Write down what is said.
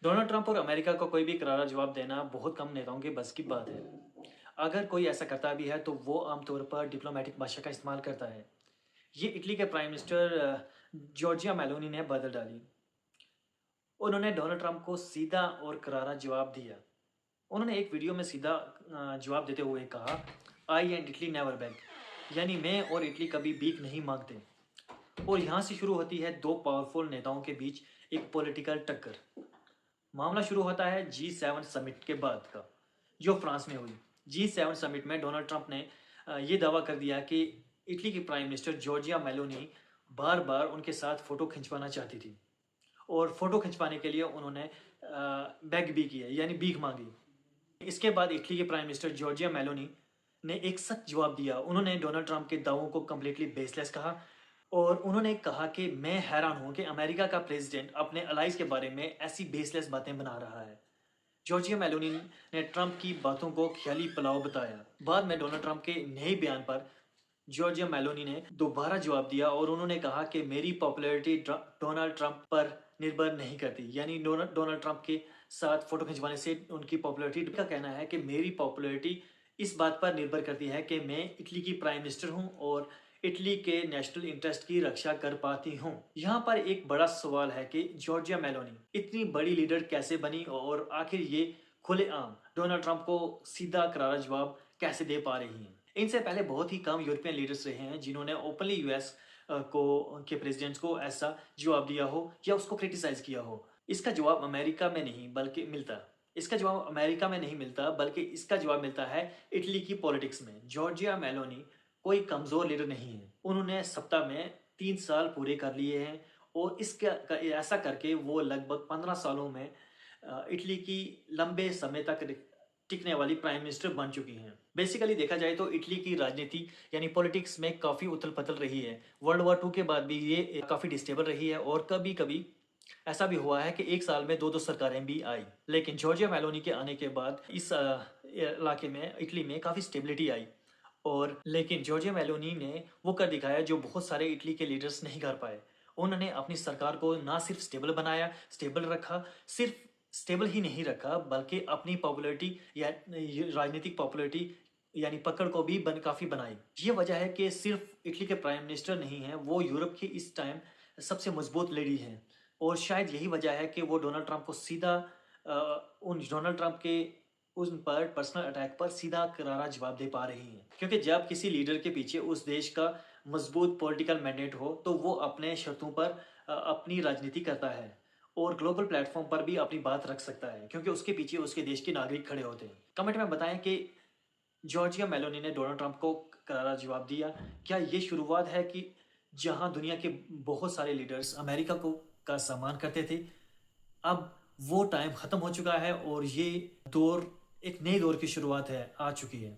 Donald Trump और America को कोई भी करारा जवाब देना बहुत कम नेताओं के बस की बात है। अगर कोई ऐसा करता भी है तो वो आमतौर पर डिप्लोमेटिक भाषा का इस्तेमाल करता है। ये इटली के प्राइम मिनिस्टर जॉर्जिया मेलोनी ने बदल डाली। उन्होंने डोनाल्ड ट्रंप को सीधा और करारा जवाब दिया। उन्होंने एक वीडियो में सीधा जवाब देते हुए कहा, आई एंड इटली नेवर बैक, यानी मैं और इटली कभी भीख नहीं मांगते। और यहाँ से शुरू होती है दो पावरफुल नेताओं के बीच एक पॉलिटिकल टक्कर। मामला शुरू होता है G7 समिट के बाद का, जो फ्रांस में हुई। G7 समिट में डोनाल्ड ट्रंप ने ये दावा कर दिया कि इटली की प्राइम मिनिस्टर जॉर्जिया मेलोनी बार बार उनके साथ फ़ोटो खिंचवाना चाहती थी और फ़ोटो खिंचवाने के लिए उन्होंने बेग भी किया, यानी भीख मांगी। इसके बाद इटली के प्राइम मिनिस्टर जॉर्जिया मेलोनी ने एक सख्त जवाब दिया। उन्होंने डोनाल्ड ट्रंप के दावों को कम्प्लीटली बेसलेस कहा और उन्होंने कहा कि मैं हैरान हूं कि अमेरिका का प्रेसिडेंट अपने अलाइज के बारे में ऐसी बेसलेस बातें बना रहा है। जॉर्जिया मेलोनी ने ट्रंप की बातों को ख्याली पुलाव बताया। बाद में डोनाल्ड ट्रंप के नए बयान पर जॉर्जिया मेलोनी ने दोबारा जवाब दिया और उन्होंने कहा कि मेरी पॉपुलैरिटी डोनाल्ड ट्रंप पर निर्भर नहीं करती, यानी डोनाल्ड ट्रंप के साथ फोटो खिंचवाने से उनकी पॉपुलैरिटी का कहना है कि मेरी पॉपुलैरिटी इस बात पर निर्भर करती है कि मैं इटली की प्राइम मिनिस्टर हूं और इटली के नेशनल इंटरेस्ट की रक्षा कर पाती हूं। यहाँ पर एक बड़ा सवाल है कि जॉर्जिया मेलोनी इतनी बड़ी लीडर कैसे बनी और आखिर ये खुलेआम डोनाल्ड ट्रंप को सीधा करारा जवाब कैसे दे पा रही हैं। इनसे पहले बहुत ही कम यूरोपियन लीडर्स रहे हैं जिन्होंने ओपनली यूएस को के प्रेसिडेंट्स को ऐसा जवाब दिया हो या उसको क्रिटिसाइज किया हो। इसका जवाब अमेरिका में नहीं बल्कि मिलता इसका जवाब अमेरिका में नहीं मिलता, बल्कि इसका जवाब मिलता है इटली की पॉलिटिक्स में। जॉर्जिया मेलोनी कोई कमज़ोर लीडर नहीं है। उन्होंने सत्ता में 3 साल पूरे कर लिए हैं और ऐसा करके वो लगभग 15 सालों में इटली की लंबे समय तक टिकने वाली प्राइम मिनिस्टर बन चुकी हैं। बेसिकली देखा जाए तो इटली की राजनीति यानी पॉलिटिक्स में काफ़ी उथल पथल रही है। वर्ल्ड वॉर 2 के बाद भी ये काफ़ी डिस्टेबल रही है और कभी कभी ऐसा भी हुआ है कि एक साल में दो दो सरकारें भी आई। लेकिन जॉर्जिया मेलोनी के आने के बाद इस इलाके में इटली में काफ़ी स्टेबिलिटी आई। और लेकिन जॉर्जिया मेलोनी ने वो कर दिखाया जो बहुत सारे इटली के लीडर्स नहीं कर पाए। उन्होंने अपनी सरकार को ना सिर्फ स्टेबल रखा, सिर्फ स्टेबल ही नहीं रखा बल्कि अपनी पॉपुलैरिटी या राजनीतिक पॉपुलैरिटी यानी पकड़ को भी काफ़ी बनाई। ये वजह है कि सिर्फ इटली के प्राइम मिनिस्टर नहीं हैं, वो यूरोप की इस टाइम सबसे मजबूत लेडी हैं। और शायद यही वजह है कि वो डोनाल्ड ट्रंप को सीधा उन डोनाल्ड ट्रंप के उन पर पर्सनल अटैक पर सीधा करारा जवाब दे पा रही हैं। क्योंकि जब किसी लीडर के पीछे उस देश का मजबूत पॉलिटिकल मैंडेट हो तो वो अपने शर्तों पर अपनी राजनीति करता है और ग्लोबल प्लेटफॉर्म पर भी अपनी बात रख सकता है, क्योंकि उसके पीछे उसके देश के नागरिक खड़े होते हैं। कमेंट में बताएं कि जॉर्जिया मेलोनी ने डोनाल्ड ट्रंप को करारा जवाब दिया। क्या ये शुरुआत है कि जहां दुनिया के बहुत सारे लीडर्स अमेरिका को का सम्मान करते थे, अब वो टाइम खत्म हो चुका है और ये दौर एक नए दौर की शुरुआत है आ चुकी है।